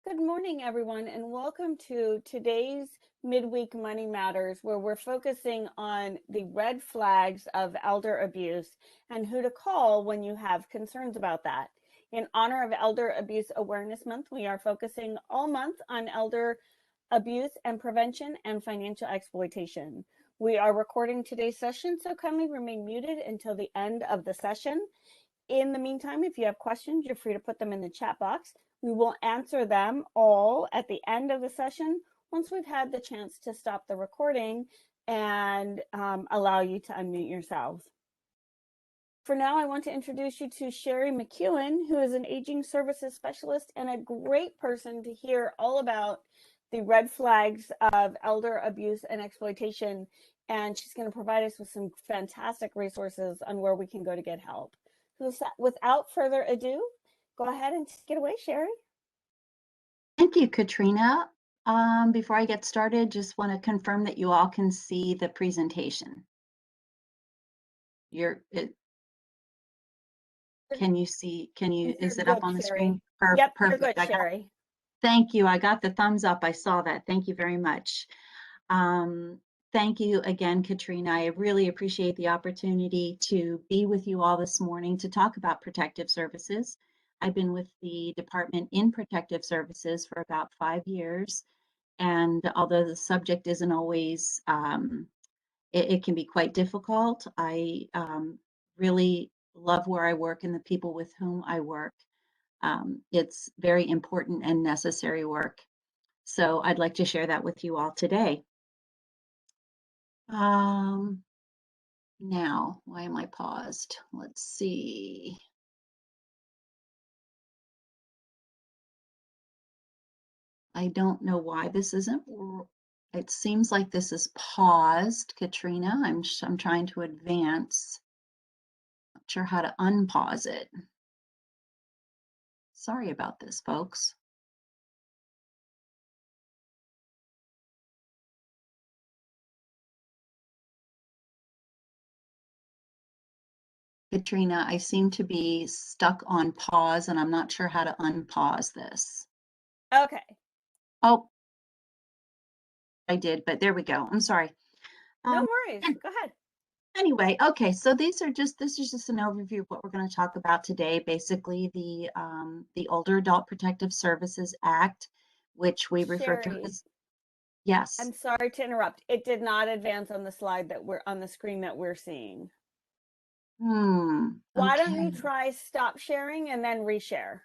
Good morning, everyone, and welcome to today's Midweek Money Matters, where we're focusing on the red flags of elder abuse and who to call when you have concerns about that. In honor of Elder Abuse Awareness Month, we are focusing all month on elder abuse and prevention and financial exploitation. We are recording today's session, so kindly remain muted until the end of the session. In the meantime, if you have questions, you're free to put them in the chat box. We will answer them all at the end of the session once we've had the chance to stop the recording and allow you to unmute yourselves. For now, I want to introduce you to Sherry McEwen, who is an aging services specialist and a great person to hear all about the red flags of elder abuse and exploitation. And she's going to provide us with some fantastic resources on where we can go to get help. So without further ado, go ahead and take it away, Sherry. Thank you, Katrina. Before I get started, just want to confirm that you all can see the presentation. Can you see, is it up on the screen? Yep, Perfect. you're good, Sherry. Thank you. I got the thumbs up. I saw that. Thank you very much. Thank you again, Katrina. I really appreciate the opportunity to be with you all this morning to talk about protective services. I've been with the department in protective services for about 5 years. And although the subject isn't always, it can be quite difficult, I really love where I work and the people with whom I work. It's very important and necessary work. So I'd like to share that with you all today. Now, why am I paused? Let's see. I don't know why this isn't. It seems like this is paused, Katrina. I'm trying to advance. Not sure how to unpause it. Sorry about this, folks. Katrina, I seem to be stuck on pause and I'm not sure how to unpause this. Okay. Oh, I did, but there we go. I'm sorry. No worries. Go ahead. Anyway, okay, so this is just an overview of what we're going to talk about today. Basically, the Older Adult Protective Services Act, which we refer to as, yes. I'm sorry to interrupt. It did not advance on the slide that we're on the screen that we're seeing. Why don't you try stop sharing and then reshare?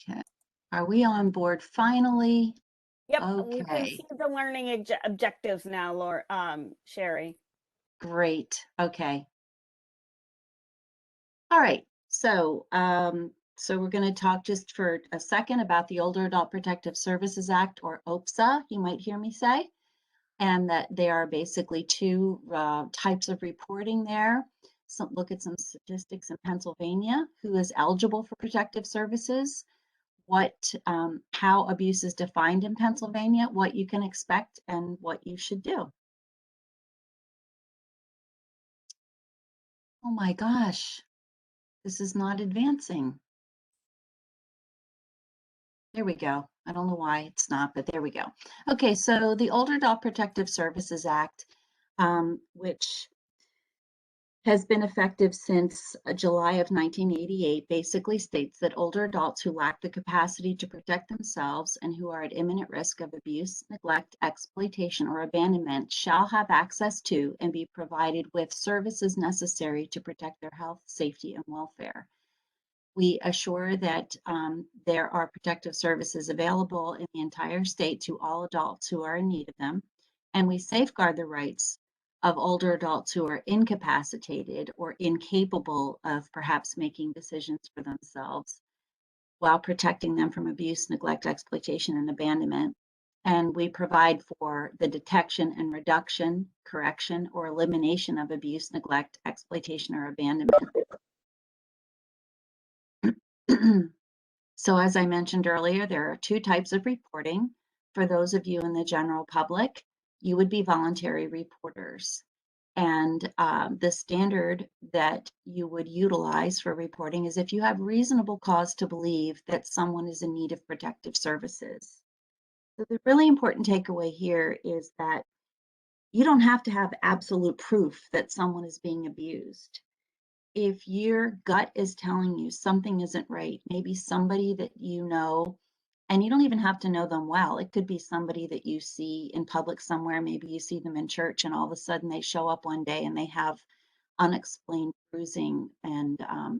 Okay. Are we on board finally? Yep. Okay. We can see the learning objectives now, Laura, Sherry. Great. Okay. All right. So, we're going to talk just for a second about the Older Adult Protective Services Act, or OAPSA, you might hear me say, and that there are basically two types of reporting there. So look at some statistics in Pennsylvania, who is eligible for protective services, how abuse is defined in Pennsylvania, what you can expect, and what you should do. Oh my gosh, this is not advancing. There we go. I don't know why it's not, but there we go. Okay, so the Older Adult Protective Services Act, which has been effective since July of 1988, basically states that older adults who lack the capacity to protect themselves and who are at imminent risk of abuse, neglect, exploitation, or abandonment shall have access to and be provided with services necessary to protect their health, safety, and welfare. We assure that there are protective services available in the entire state to all adults who are in need of them, and we safeguard the rights of older adults who are incapacitated or incapable of perhaps making decisions for themselves, while protecting them from abuse, neglect, exploitation, and abandonment. And we provide for the detection and reduction, correction, or elimination of abuse, neglect, exploitation, or abandonment. So as I mentioned earlier, there are two types of reporting. For those of you in the general public, you would be voluntary reporters. And the standard that you would utilize for reporting is if you have reasonable cause to believe that someone is in need of protective services. So the really important takeaway here is that you don't have to have absolute proof that someone is being abused. If your gut is telling you something isn't right, maybe somebody that you know, and you don't even have to know them well. It could be somebody that you see in public somewhere. Maybe you see them in church and all of a sudden they show up one day and they have unexplained bruising and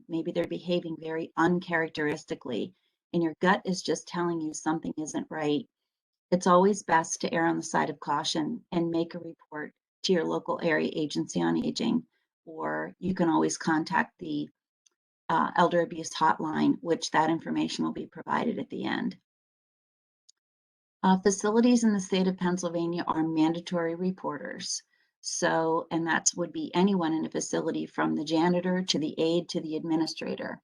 maybe they're behaving very uncharacteristically and your gut is just telling you something isn't right. It's always best to err on the side of caution and make a report to your local area agency on aging, or you can always contact the elder abuse hotline, which that information will be provided at the end. Facilities in the state of Pennsylvania are mandatory reporters. So, and that would be anyone in a facility from the janitor to the aide to the administrator.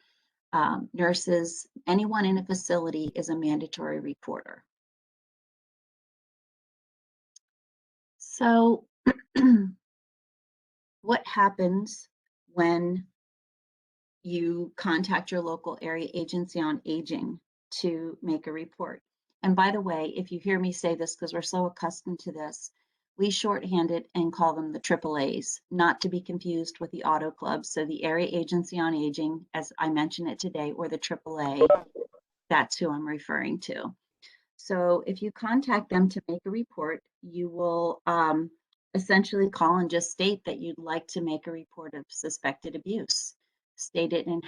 Nurses, anyone in a facility is a mandatory reporter. So what happens when you contact your local area agency on aging to make a report? And by the way, if you hear me say this, because we're so accustomed to this, we shorthand it and call them the AAAs, not to be confused with the auto clubs. So the area agency on aging, as I mentioned it today, or the AAA, that's who I'm referring to. So if you contact them to make a report, you will essentially call and just state that you'd like to make a report of suspected abuse. State it in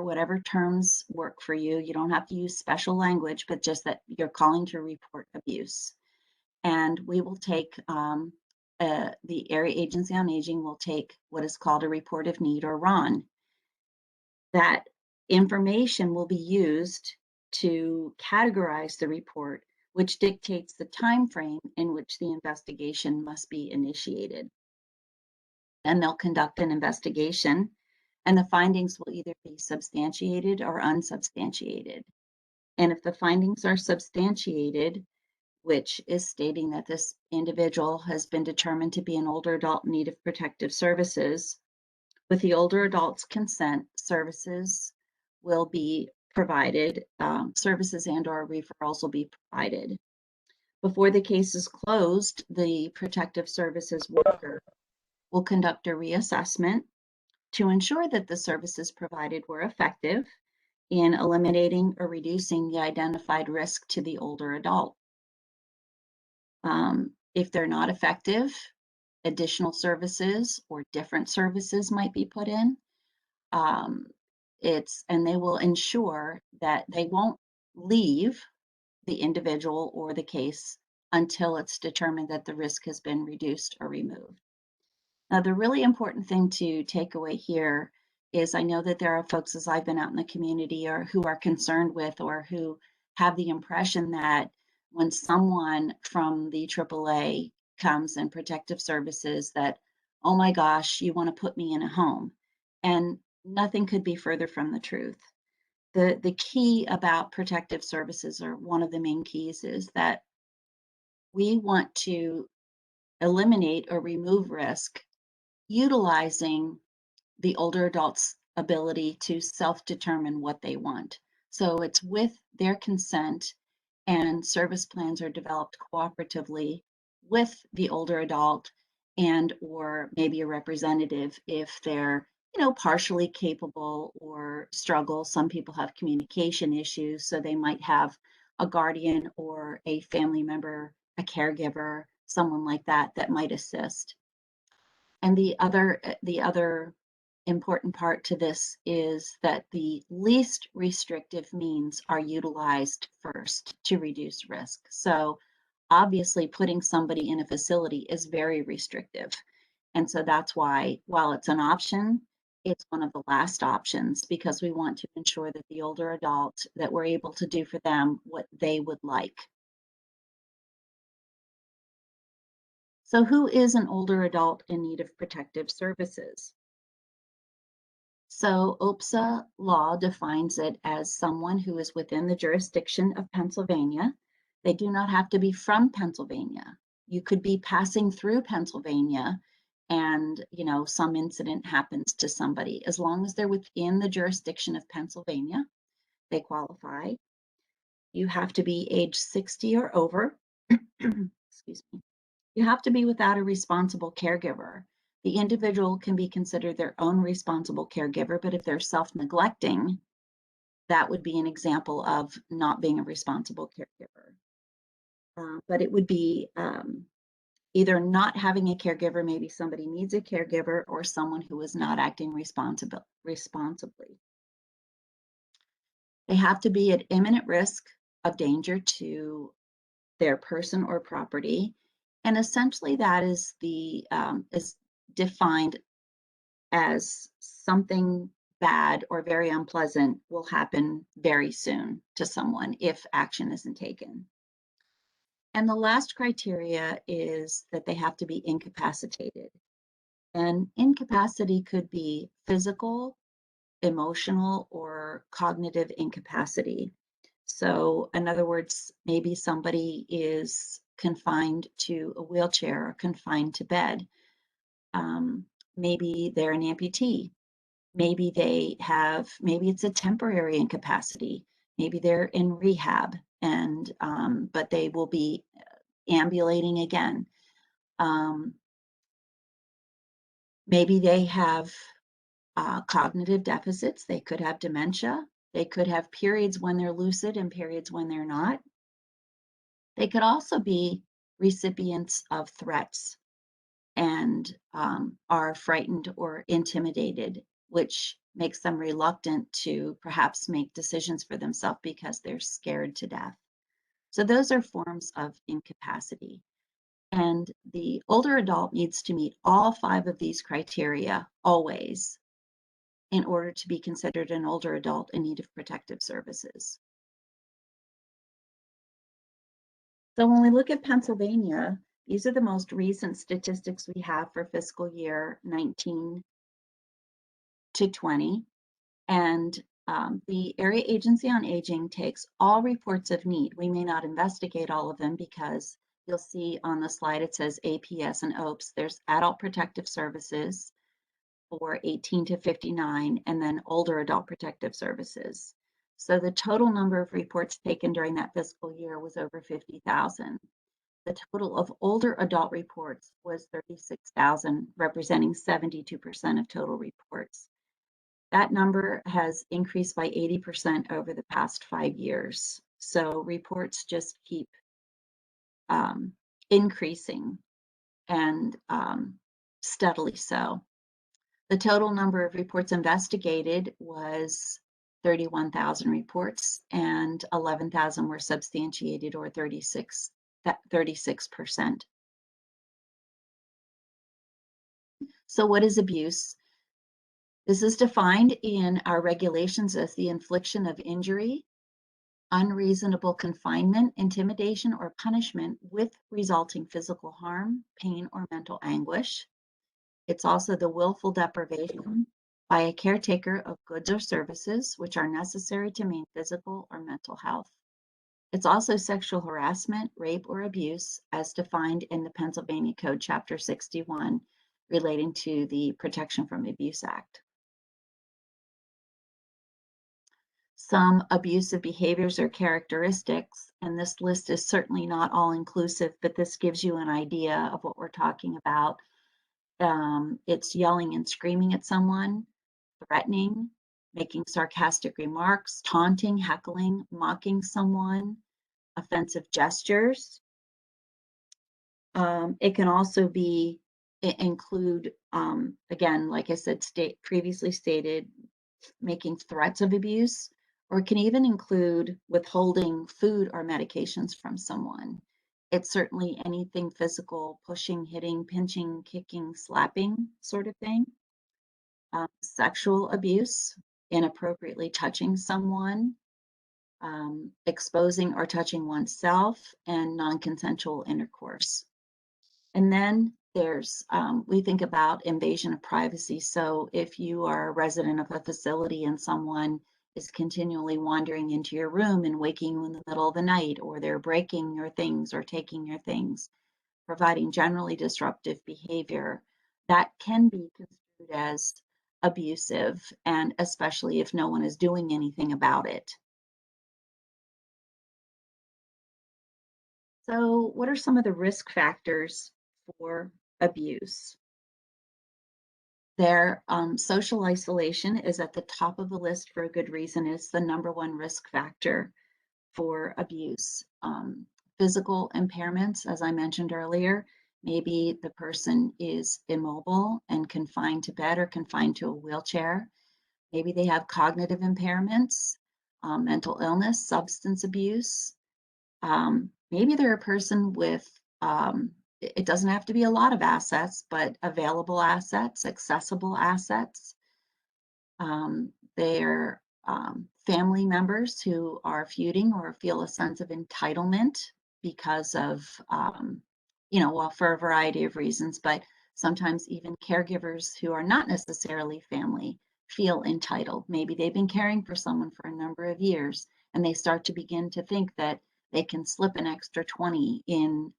whatever terms work for you. You don't have to use special language, but just that you're calling to report abuse. And we will take, the Area Agency on Aging will take what is called a report of need, or RON. That information will be used to categorize the report, which dictates the time frame in which the investigation must be initiated. Then they'll conduct an investigation, and the findings will either be substantiated or unsubstantiated. And if the findings are substantiated, which is stating that this individual has been determined to be an older adult in need of protective services, with the older adult's consent, services will be provided, services and/or referrals will be provided. Before the case is closed, the protective services worker will conduct a reassessment to ensure that the services provided were effective in eliminating or reducing the identified risk to the older adult. If they're not effective, additional services or different services might be put in. And they will ensure that they won't leave the individual or the case until it's determined that the risk has been reduced or removed. Now, the really important thing to take away here is I know that there are folks, as I've been out in the community, or who are concerned with or who have the impression that when someone from the AAA comes in protective services that, oh my gosh, you want to put me in a home. And nothing could be further from the truth. The key about protective services, or one of the main keys, is that we want to eliminate or remove risk utilizing the older adult's ability to self-determine what they want. So it's with their consent, and service plans are developed cooperatively with the older adult and or maybe a representative if they're partially capable or struggle. Some people have communication issues, so they might have a guardian or a family member, a caregiver, someone like that that might assist. And the other important part to this is that the least restrictive means are utilized first to reduce risk. So obviously putting somebody in a facility is very restrictive. And so that's why, while it's an option, it's one of the last options, because we want to ensure that the older adult, that we're able to do for them what they would like. So who is an older adult in need of protective services? So OAPSA law defines it as someone who is within the jurisdiction of Pennsylvania. They do not have to be from Pennsylvania. You could be passing through Pennsylvania and, some incident happens to somebody. As long as they're within the jurisdiction of Pennsylvania, they qualify. You have to be age 60 or over. Excuse me. You have to be without a responsible caregiver. The individual can be considered their own responsible caregiver, but if they're self-neglecting, that would be an example of not being a responsible caregiver. But it would be either not having a caregiver, maybe somebody needs a caregiver, or someone who is not acting responsibly. They have to be at imminent risk of danger to their person or property. And essentially that is is defined as something bad or very unpleasant will happen very soon to someone if action isn't taken. And the last criteria is that they have to be incapacitated. And incapacity could be physical, emotional, or cognitive incapacity. So, in other words, maybe somebody is confined to a wheelchair or confined to bed. Maybe they're an amputee. Maybe maybe it's a temporary incapacity. Maybe they're in rehab and, but they will be ambulating again. Maybe they have cognitive deficits. They could have dementia. They could have periods when they're lucid and periods when they're not. They could also be recipients of threats and are frightened or intimidated, which makes them reluctant to perhaps make decisions for themselves because they're scared to death. So those are forms of incapacity. And the older adult needs to meet all 5 of these criteria always in order to be considered an older adult in need of protective services. So when we look at Pennsylvania, these are the most recent statistics we have for fiscal year 19 to 20. And the Area Agency on Aging takes all reports of need. We may not investigate all of them because you'll see on the slide it says APS and OAPS. There's Adult Protective Services for 18 to 59, and then Older Adult Protective Services. So the total number of reports taken during that fiscal year was over 50,000. The total of older adult reports was 36,000, representing 72% of total reports. That number has increased by 80% over the past 5 years. So reports just keep increasing and steadily so. The total number of reports investigated was 31,000 reports, and 11,000 were substantiated, or 36%. So what is abuse? This is defined in our regulations as the infliction of injury, unreasonable confinement, intimidation, or punishment with resulting physical harm, pain, or mental anguish. It's also the willful deprivation by a caretaker of goods or services which are necessary to maintain physical or mental health. It's also sexual harassment, rape, or abuse as defined in the Pennsylvania Code, Chapter 61, relating to the Protection from Abuse Act. Some abusive behaviors or characteristics, and this list is certainly not all inclusive, but this gives you an idea of what we're talking about. It's yelling and screaming at someone, threatening, making sarcastic remarks, taunting, heckling, mocking someone, offensive gestures. It can also include, again, like I said, previously stated, making threats of abuse, or it can even include withholding food or medications from someone. It's certainly anything physical, pushing, hitting, pinching, kicking, slapping sort of thing. Sexual abuse, inappropriately touching someone, exposing or touching oneself, and non-consensual intercourse. And then we think about invasion of privacy. So if you are a resident of a facility and someone is continually wandering into your room and waking you in the middle of the night, or they're breaking your things or taking your things, providing generally disruptive behavior, that can be construed as abusive, and especially if no one is doing anything about it. So, what are some of the risk factors for abuse? Social isolation is at the top of the list for a good reason. It's the number one risk factor for abuse. Physical impairments, as I mentioned earlier, maybe the person is immobile and confined to bed or confined to a wheelchair. Maybe they have cognitive impairments, mental illness, substance abuse. Maybe they're a person with, it doesn't have to be a lot of assets, but available assets, accessible assets. They're family members who are feuding or feel a sense of entitlement because of, well, for a variety of reasons, but sometimes even caregivers who are not necessarily family feel entitled. Maybe they've been caring for someone for a number of years and they start to begin to think that they can slip an extra 20 in,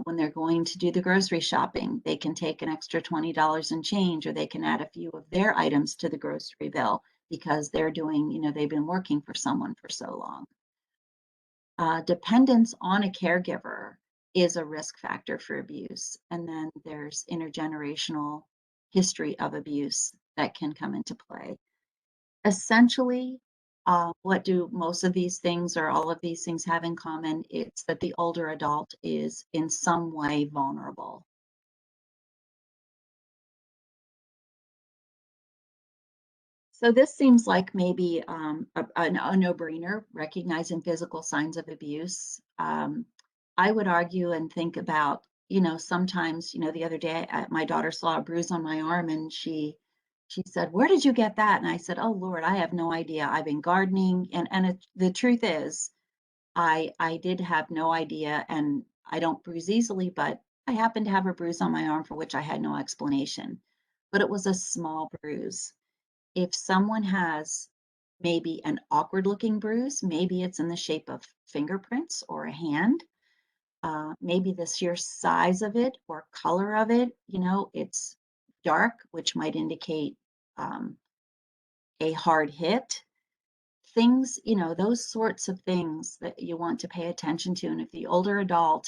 when they're going to do the grocery shopping. They can take an extra $20 in change, or they can add a few of their items to the grocery bill because they're doing, they've been working for someone for so long. Dependence on a caregiver is a risk factor for abuse. And then there's intergenerational history of abuse that can come into play. Essentially, what do most of these things or all of these things have in common? It's that the older adult is in some way vulnerable. So this seems like maybe a no-brainer, recognizing physical signs of abuse. I would argue and think about, sometimes, the other day my daughter saw a bruise on my arm and she said, "Where did you get that?" And I said, "Oh Lord, I have no idea. I've been gardening." And the truth is, I did have no idea, and I don't bruise easily, but I happened to have a bruise on my arm for which I had no explanation. But it was a small bruise. If someone has maybe an awkward looking bruise, maybe it's in the shape of fingerprints or a hand, maybe the sheer size of it or color of it, it's dark, which might indicate a hard hit. Things, those sorts of things that you want to pay attention to. And if the older adult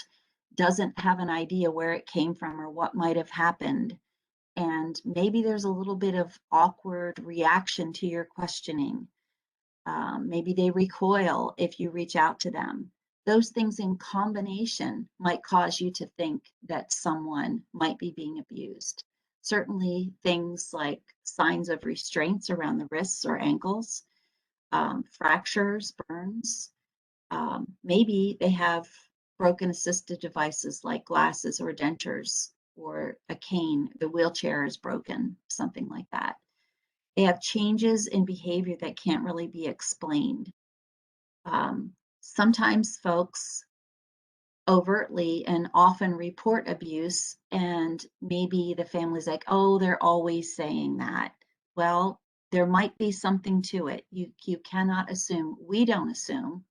doesn't have an idea where it came from or what might have happened, and maybe there's a little bit of awkward reaction to your questioning, maybe they recoil if you reach out to them. Those things in combination might cause you to think that someone might be being abused. Certainly, things like signs of restraints around the wrists or ankles, fractures, burns. Maybe they have broken assistive devices like glasses or dentures or a cane. The wheelchair is broken, something like that. They have changes in behavior that can't really be explained. Sometimes folks overtly and often report abuse, and maybe the family's like, "Oh, they're always saying that." Well, there might be something to it. You cannot assume, we don't assume,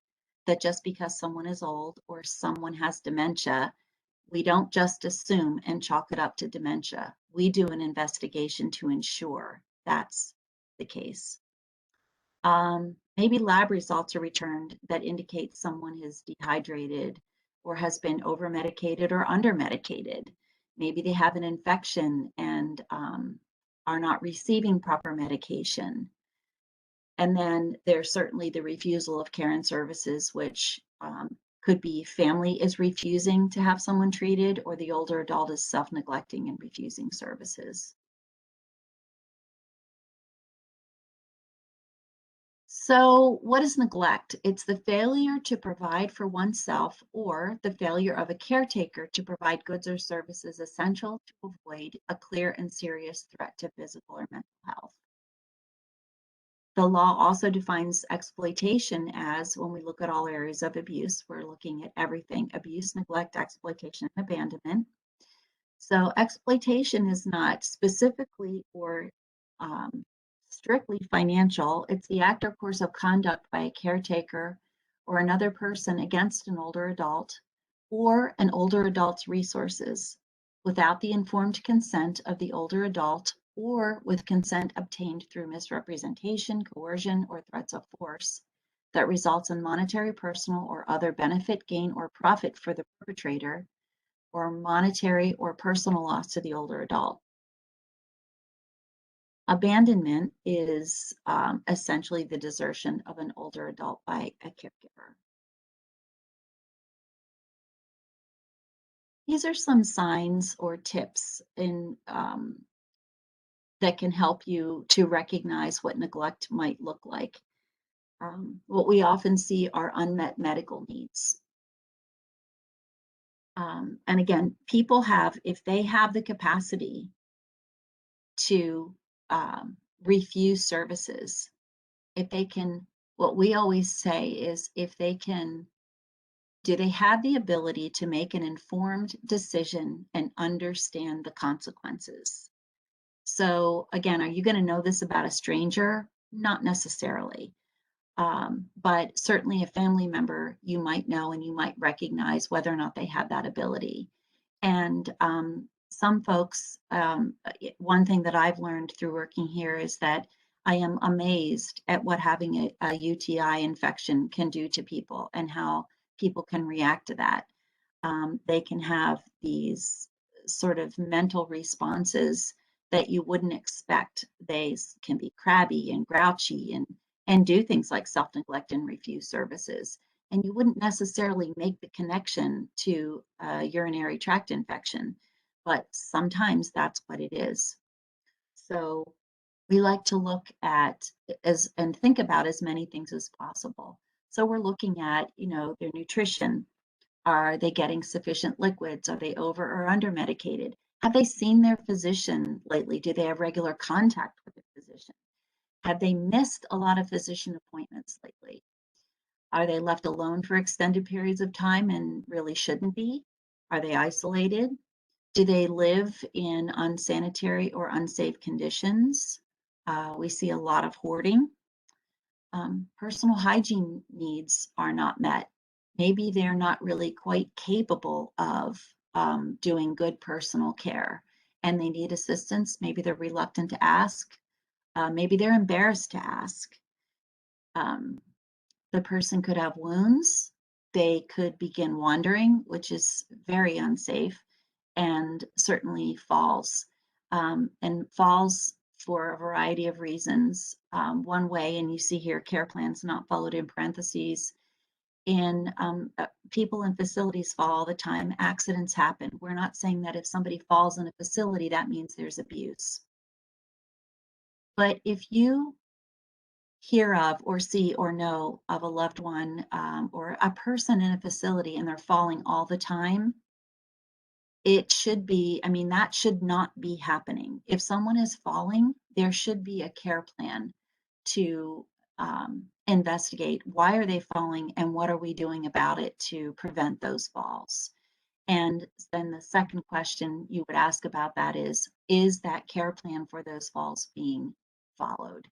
that just because someone is old or someone has dementia, we don't just assume and chalk it up to dementia. We do an investigation to ensure that's the case. Maybe lab results are returned that indicate someone is dehydrated or has been over medicated or under medicated. Maybe they have an infection and are not receiving proper medication. And then there's certainly the refusal of care and services, which could be family is refusing to have someone treated, or the older adult is self-neglecting and refusing services. So, what is neglect? It's the failure to provide for oneself or the failure of a caretaker to provide goods or services essential to avoid a clear and serious threat to physical or mental health. The law also defines exploitation as, when we look at all areas of abuse, we're looking at everything: abuse, neglect, exploitation, and abandonment. So exploitation is not specifically or strictly financial. It's the act or course of conduct by a caretaker or another person against an older adult or an older adult's resources without the informed consent of the older adult or with consent obtained through misrepresentation, coercion, or threats of force that results in monetary, personal, or other benefit, gain, or profit for the perpetrator, or monetary or personal loss to the older adult. Abandonment is essentially the desertion of an older adult by a caregiver. These are some signs or tips that can help you to recognize what neglect might look like. What we often see are unmet medical needs. And again, people have, if they have the capacity to refuse services, if they can, what we always say is if they can, do they have the ability to make an informed decision and understand the consequences? So again, are you going to know this about a stranger? Not necessarily. But certainly a family member you might know and you might recognize whether or not they have that ability. And some folks, one thing that I've learned through working here is that I am amazed at what having a UTI infection can do to people and how people can react to that. They can have these sort of mental responses that you wouldn't expect. They can be crabby and grouchy and do things like self-neglect and refuse services. And you wouldn't necessarily make the connection to a urinary tract infection, but sometimes that's what it is. So we like to look at as and think about as many things as possible. So we're looking at, their nutrition. Are they getting sufficient liquids? Are they over or under medicated? Have they seen their physician lately? Do they have regular contact with their physician? Have they missed a lot of physician appointments lately? Are they left alone for extended periods of time and really shouldn't be? Are they isolated? Do they live in unsanitary or unsafe conditions? We see a lot of hoarding. Personal hygiene needs are not met. Maybe they're not really quite capable of doing good personal care and they need assistance. Maybe they're reluctant to ask. Maybe they're embarrassed to ask. The person could have wounds. They could begin wandering, which is very unsafe, and certainly falls. And falls for a variety of reasons. One way, and you see here, care plans not followed in parentheses. In people in facilities fall all the time. Accidents happen. We're not saying that if somebody falls in a facility, that means there's abuse. But if you hear of or see or know of a loved one or a person in a facility and they're falling all the time, it should be, that should not be happening. If someone is falling, there should be a care plan to investigate why are they falling and what are we doing about it to prevent those falls. And then the second question you would ask about that is that care plan for those falls being followed?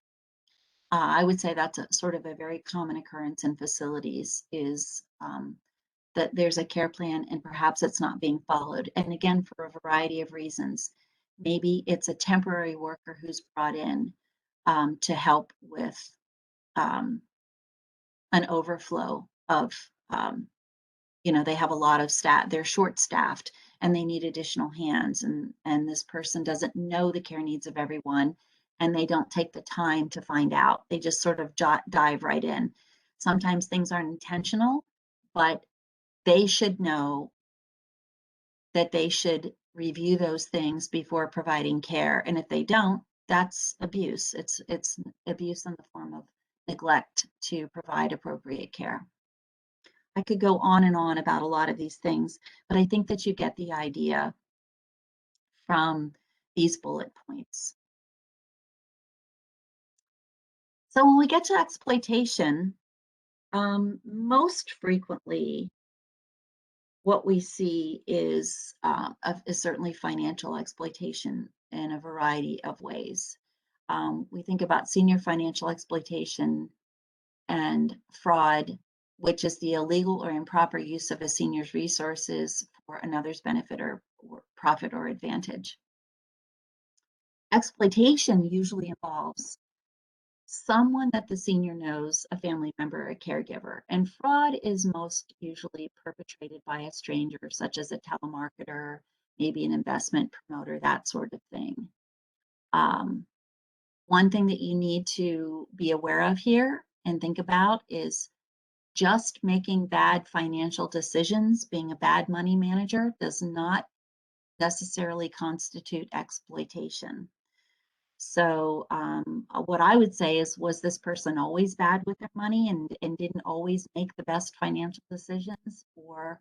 I would say that's a sort of a very common occurrence in facilities is that there's a care plan and perhaps it's not being followed. And again, for a variety of reasons. Maybe it's a temporary worker who's brought in to help with an overflow of, they have a lot of staff, they're short staffed and they need additional hands. And this person doesn't know the care needs of everyone and they don't take the time to find out. They just sort of dive right in. Sometimes things aren't intentional, but they should know that they should review those things before providing care. And if they don't, that's abuse. It's abuse in the form of neglect to provide appropriate care. I could go on and on about a lot of these things, but I think that you get the idea from these bullet points. So when we get to exploitation, most frequently what we see is certainly financial exploitation in a variety of ways. We think about senior financial exploitation and fraud which is the illegal or improper use of a senior's resources for another's benefit or profit or advantage. Exploitation usually involves someone that the senior knows, a family member, a caregiver. And fraud is most usually perpetrated by a stranger, such as a telemarketer, maybe an investment promoter, that sort of thing. One thing that you need to be aware of here and think about is just making bad financial decisions, being a bad money manager, does not necessarily constitute exploitation. So what I would say is, was this person always bad with their money and didn't always make the best financial decisions? Or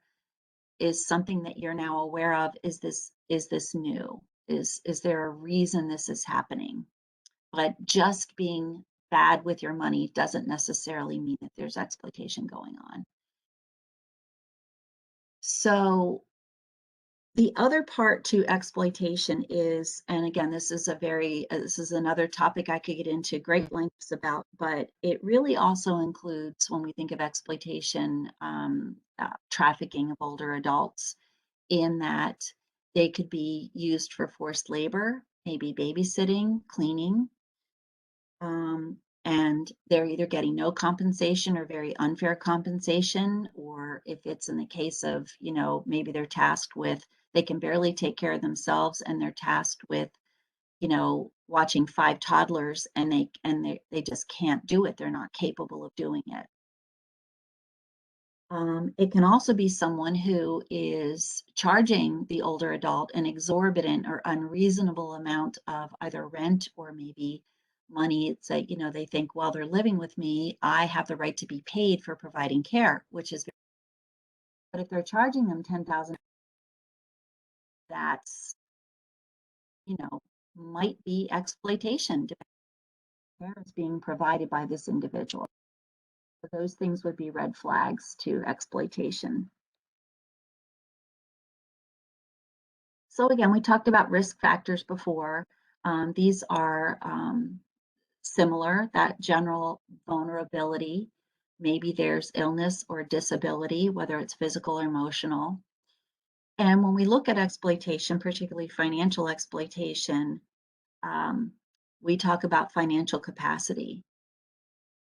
is something that you're now aware of, is this new? Is there a reason this is happening? But just being bad with your money doesn't necessarily mean that there's exploitation going on. So the other part to exploitation is, and again, this is another topic I could get into great lengths about, but it really also includes, when we think of exploitation, trafficking of older adults, in that they could be used for forced labor, maybe babysitting, cleaning, and they're either getting no compensation or very unfair compensation, or if it's in the case of, maybe they're tasked with, they can barely take care of themselves and they're tasked with, watching 5 toddlers, and they just can't do it. They're not capable of doing it. It can also be someone who is charging the older adult an exorbitant or unreasonable amount of either rent or maybe money. It's like, they think, while they're living with me, I have the right to be paid for providing care, which is, but if they're charging them $10,000, that's, might be exploitation. Care is being provided by this individual. So those things would be red flags to exploitation. So again, we talked about risk factors before. These are similar, that general vulnerability. Maybe there's illness or disability, whether it's physical or emotional. And when we look at exploitation, particularly financial exploitation, we talk about financial capacity.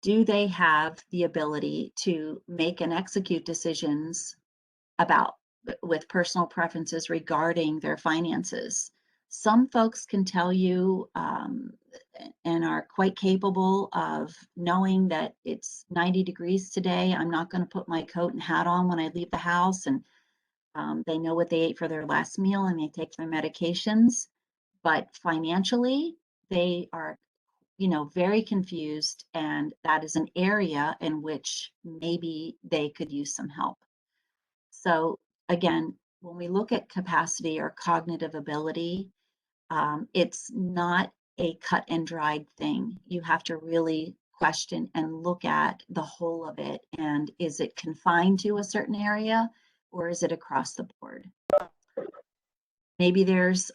Do they have the ability to make and execute decisions with personal preferences regarding their finances? Some folks can tell you and are quite capable of knowing that it's 90 degrees today. I'm not going to put my coat and hat on when I leave the house. And they know what they ate for their last meal and they take their medications. But financially, they are, very confused. And that is an area in which maybe they could use some help. So again, when we look at capacity or cognitive ability, it's not a cut and dried thing. You have to really question and look at the whole of it. And is it confined to a certain area, or is it across the board? Maybe there's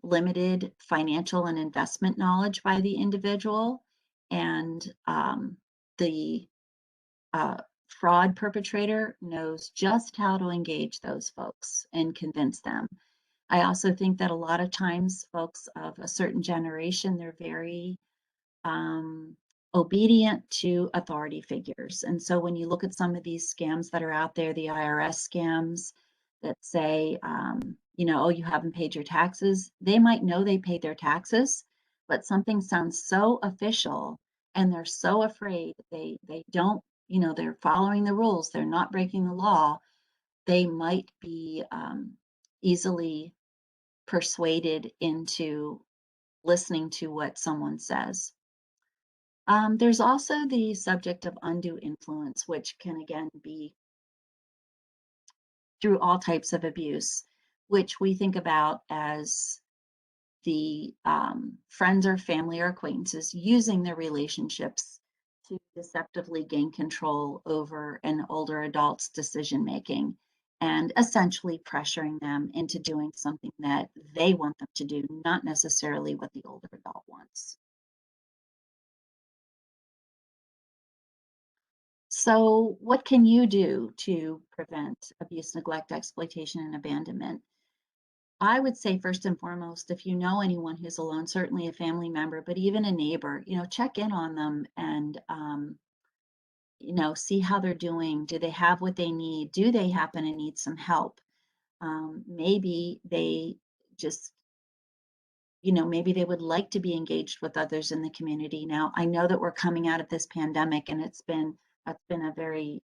limited financial and investment knowledge by the individual, and the fraud perpetrator knows just how to engage those folks and convince them. I also think that a lot of times folks of a certain generation, they're very obedient to authority figures. And so when you look at some of these scams that are out there, the IRS scams that say, oh, you haven't paid your taxes, they might know they paid their taxes, but something sounds so official and they're so afraid they don't, they're following the rules, they're not breaking the law, they might be easily persuaded into listening to what someone says. There's also the subject of undue influence, which can again be through all types of abuse, which we think about as the friends or family or acquaintances using their relationships to deceptively gain control over an older adult's decision making and essentially pressuring them into doing something that they want them to do, not necessarily what the older adult wants. So what can you do to prevent abuse, neglect, exploitation, and abandonment? I would say first and foremost, if you know anyone who's alone, certainly a family member, but even a neighbor, check in on them and, see how they're doing. Do they have what they need? Do they happen to need some help? Maybe they just, maybe they would like to be engaged with others in the community. Now, I know that we're coming out of this pandemic and that's been a very,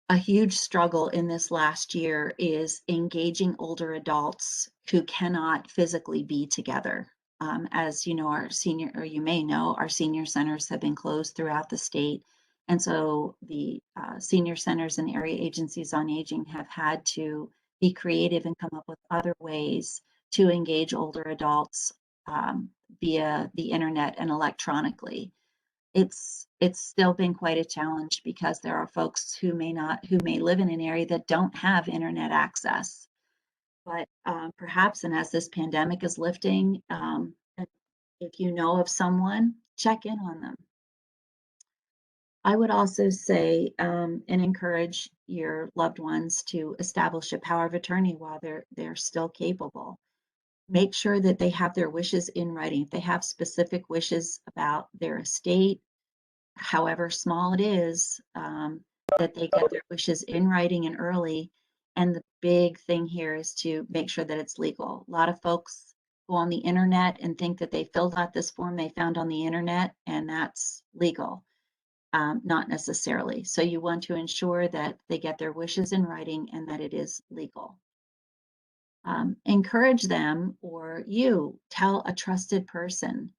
a huge struggle in this last year is engaging older adults who cannot physically be together. As you know, or you may know, our senior centers have been closed throughout the state. And so the senior centers and area agencies on aging have had to be creative and come up with other ways to engage older adults via the internet and electronically. It's still been quite a challenge because there are folks who may live in an area that don't have internet access. But perhaps, and as this pandemic is lifting, if you know of someone, check in on them. I would also say and encourage your loved ones to establish a power of attorney while they're still capable. Make sure that they have their wishes in writing. If they have specific wishes about their estate, however small it is, that they get their wishes in writing and early. And the big thing here is to make sure that it's legal. A lot of folks go on the internet and think that they filled out this form they found on the internet, and that's legal. Not necessarily. So you want to ensure that they get their wishes in writing and that it is legal. Encourage them, or you tell a trusted person.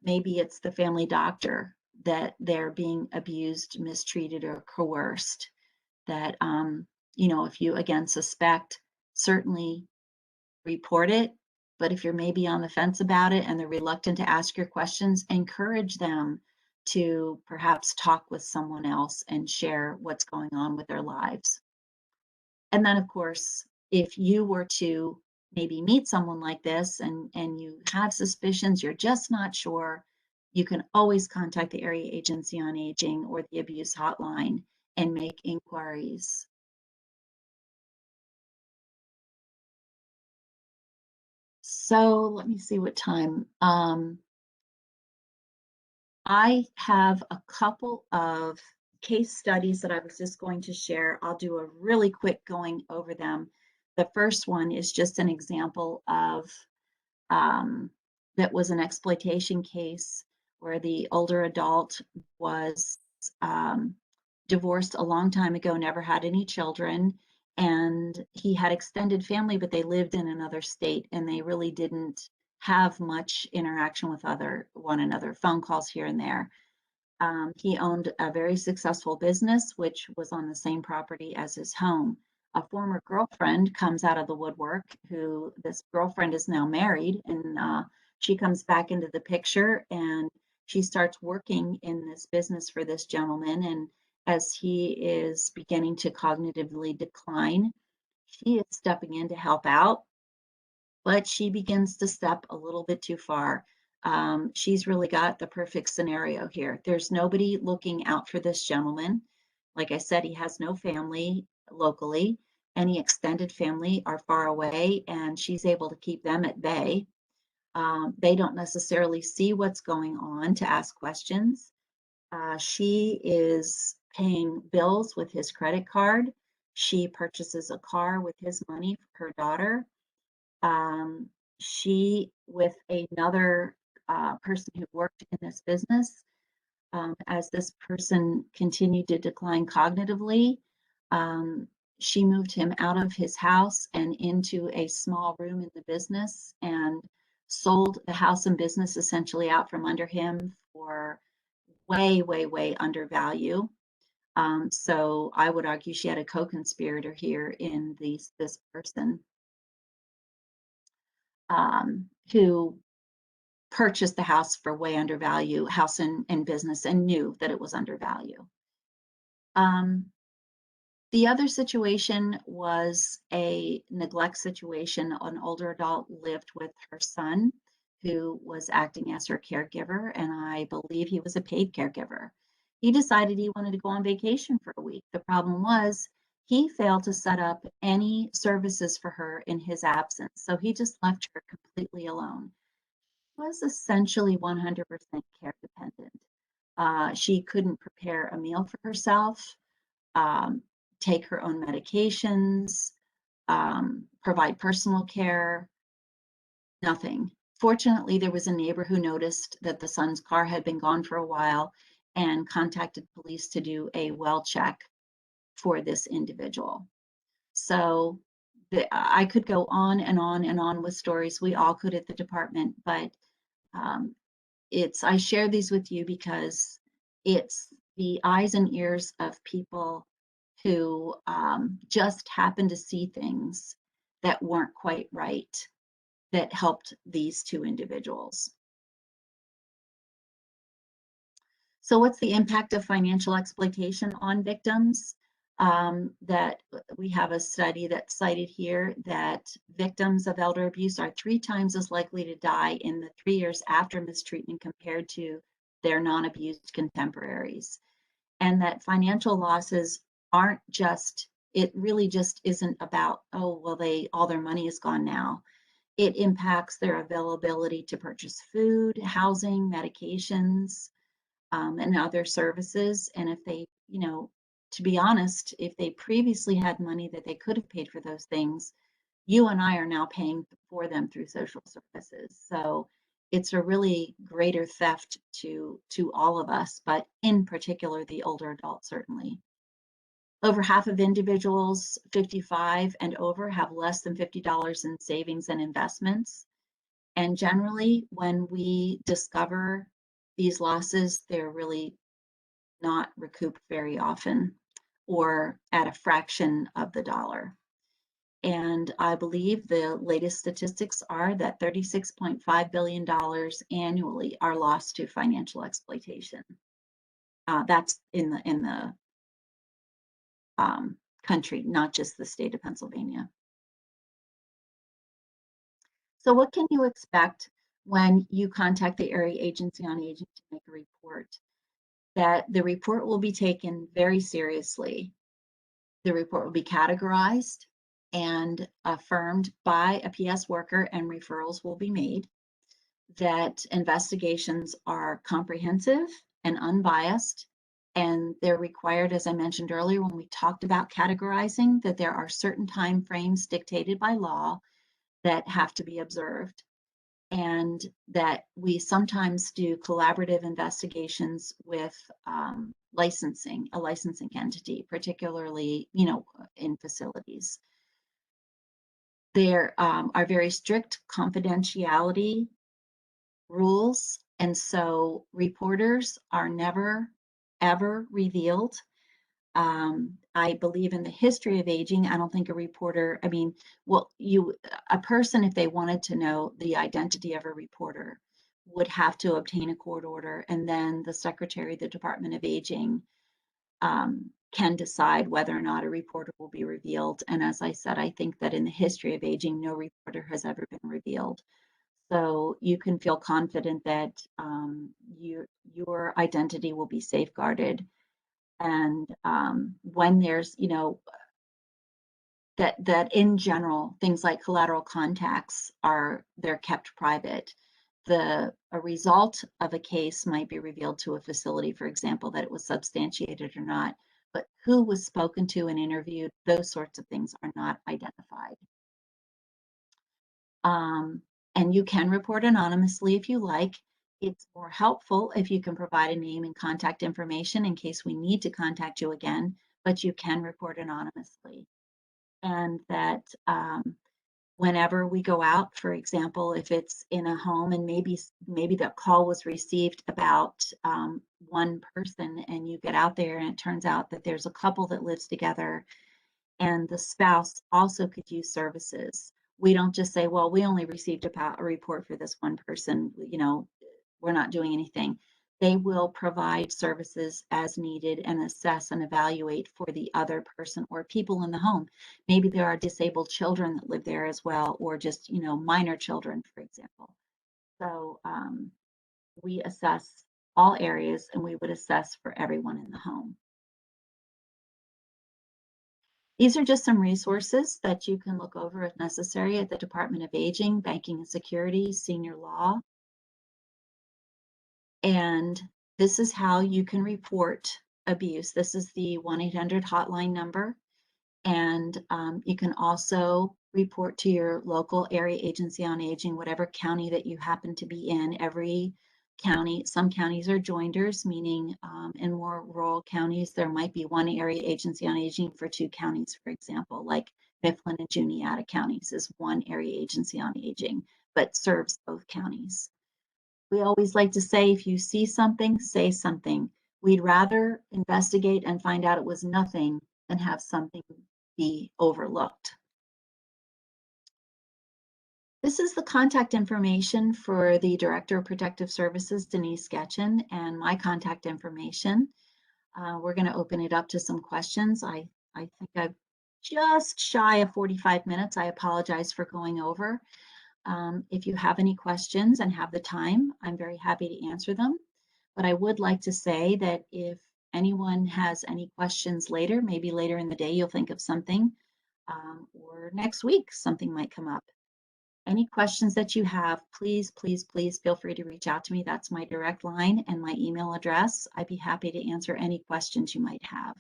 Maybe it's the family doctor that they're being abused, mistreated, or coerced. That, if you again suspect, certainly report it. But if you're maybe on the fence about it and they're reluctant to ask your questions, encourage them to perhaps talk with someone else and share what's going on with their lives. And then, of course, if you were to maybe meet someone like this and you have suspicions, you're just not sure, you can always contact the Area Agency on Aging or the Abuse Hotline and make inquiries. So let me see what time. I have a couple of case studies that I was just going to share. I'll do a really quick going over them. The first one is just an example of that was an exploitation case where the older adult was um, divorced a long time ago, never had any children, and he had extended family, but they lived in another state and they really didn't have much interaction with one another, phone calls here and there. He owned a very successful business, which was on the same property as his home. A former girlfriend comes out of the woodwork, who this girlfriend is now married, and she comes back into the picture and she starts working in this business for this gentleman. And as he is beginning to cognitively decline, she is stepping in to help out, but she begins to step a little bit too far. She's really got the perfect scenario here. There's nobody looking out for this gentleman. Like I said, he has no family locally. Any extended family are far away, and she's able to keep them at bay. They don't necessarily see what's going on to ask questions. She is paying bills with his credit card. She purchases a car with his money for her daughter. um, she, with another person who worked in this business, as this person continued to decline cognitively, um, she moved him out of his house and into a small room in the business and sold the house and business essentially out from under him for way, way, way under value. So I would argue she had a co-conspirator here in this person who purchased the house for way under value, house and business, and knew that it was under value. The other situation was a neglect situation. An older adult lived with her son who was acting as her caregiver, and I believe he was a paid caregiver. He decided he wanted to go on vacation for a week. The problem was he failed to set up any services for her in his absence, so he just left her completely alone. She was essentially 100% care dependent. She couldn't prepare a meal for herself, um, take her own medications, provide personal care, nothing. Fortunately, there was a neighbor who noticed that the son's car had been gone for a while and contacted police to do a well check for this individual. So I could go on and on and on with stories. We all could at the department, but um, I share these with you because it's the eyes and ears of people who just happen to see things that weren't quite right that helped these two individuals. So what's the impact of financial exploitation on victims? That we have a study that's cited here that victims of elder abuse are 3 times as likely to die in the 3 years after mistreatment compared to their non-abused contemporaries. And that financial losses aren't just, it really just isn't about, oh, well, all their money is gone now. It impacts their availability to purchase food, housing, medications, and other services. And if they, to be honest, if they previously had money that they could have paid for those things, you and I are now paying for them through social services. So it's a really greater theft to all of us, but in particular the older adults, certainly. Over half of individuals 55 and over have less than $50 in savings and investments. And generally, when we discover these losses, they're really not recouped very often or at a fraction of the dollar. And I believe the latest statistics are that $36.5 billion annually are lost to financial exploitation. That's in the country, not just the state of Pennsylvania. So what can you expect when you contact the Area Agency on Aging to make a report? That the report will be taken very seriously. The report will be categorized and affirmed by a PS worker, and referrals will be made. That investigations are comprehensive and unbiased, and they're required, as I mentioned earlier when we talked about categorizing, that there are certain time frames dictated by law that have to be observed, and that we sometimes do collaborative investigations with a licensing entity, particularly, in facilities. There are very strict confidentiality rules, and so reporters are never, ever revealed. I believe in the history of aging. I don't think a reporter, a person, if they wanted to know the identity of a reporter, would have to obtain a court order, and then the Secretary of the Department of Aging can decide whether or not a reporter will be revealed. And as I said, I think that in the history of aging, no reporter has ever been revealed. So you can feel confident that your identity will be safeguarded. And when there's, that in general, things like collateral contacts they're kept private. A result of a case might be revealed to a facility, for example, that it was substantiated or not, but who was spoken to and interviewed, those sorts of things are not identified. And you can report anonymously if you like. It's more helpful if you can provide a name and contact information in case we need to contact you again, but you can report anonymously. And that whenever we go out, for example, if it's in a home and maybe the call was received about one person, and you get out there and it turns out that there's a couple that lives together and the spouse also could use services. We don't just say, well, we only received a report for this one person, we're not doing anything. They will provide services as needed and assess and evaluate for the other person or people in the home. Maybe there are disabled children that live there as well, or just, minor children, for example. So we assess all areas, and we would assess for everyone in the home. These are just some resources that you can look over if necessary at the Department of Aging, Banking and Security, Senior Law. And this is how you can report abuse. This is the 1-800 hotline number. And you can also report to your local area agency on aging, whatever county that you happen to be in. Every county, some counties are joinders, meaning in more rural counties, there might be one area agency on aging for 2 counties, for example, like Mifflin and Juniata counties is one area agency on aging, but serves both counties. We always like to say, if you see something, say something. We'd rather investigate and find out it was nothing than have something be overlooked. This is the contact information for the Director of Protective Services, Denise Getchin, and my contact information. We're going to open it up to some questions. I think I'm just shy of 45 minutes. I apologize for going over. If you have any questions and have the time, I'm very happy to answer them. But I would like to say that if anyone has any questions later, maybe later in the day, you'll think of something, or next week, something might come up. Any questions that you have, please, please, please feel free to reach out to me. That's my direct line and my email address. I'd be happy to answer any questions you might have.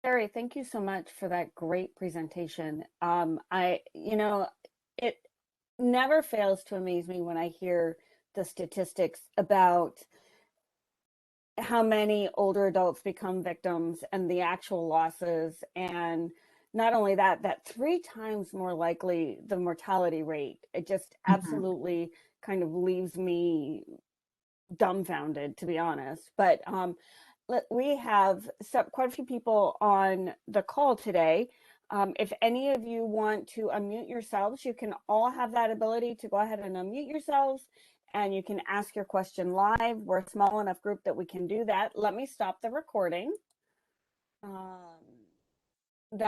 Sherry, thank you so much for that great presentation. It never fails to amaze me when I hear the statistics about how many older adults become victims and the actual losses. And not only that, that 3 times more likely the mortality rate. It just absolutely kind of leaves me dumbfounded, to be honest. But we have quite a few people on the call today. If any of you want to unmute yourselves, you can all have that ability to go ahead and unmute yourselves, and you can ask your question live. We're a small enough group that we can do that. Let me stop the recording. That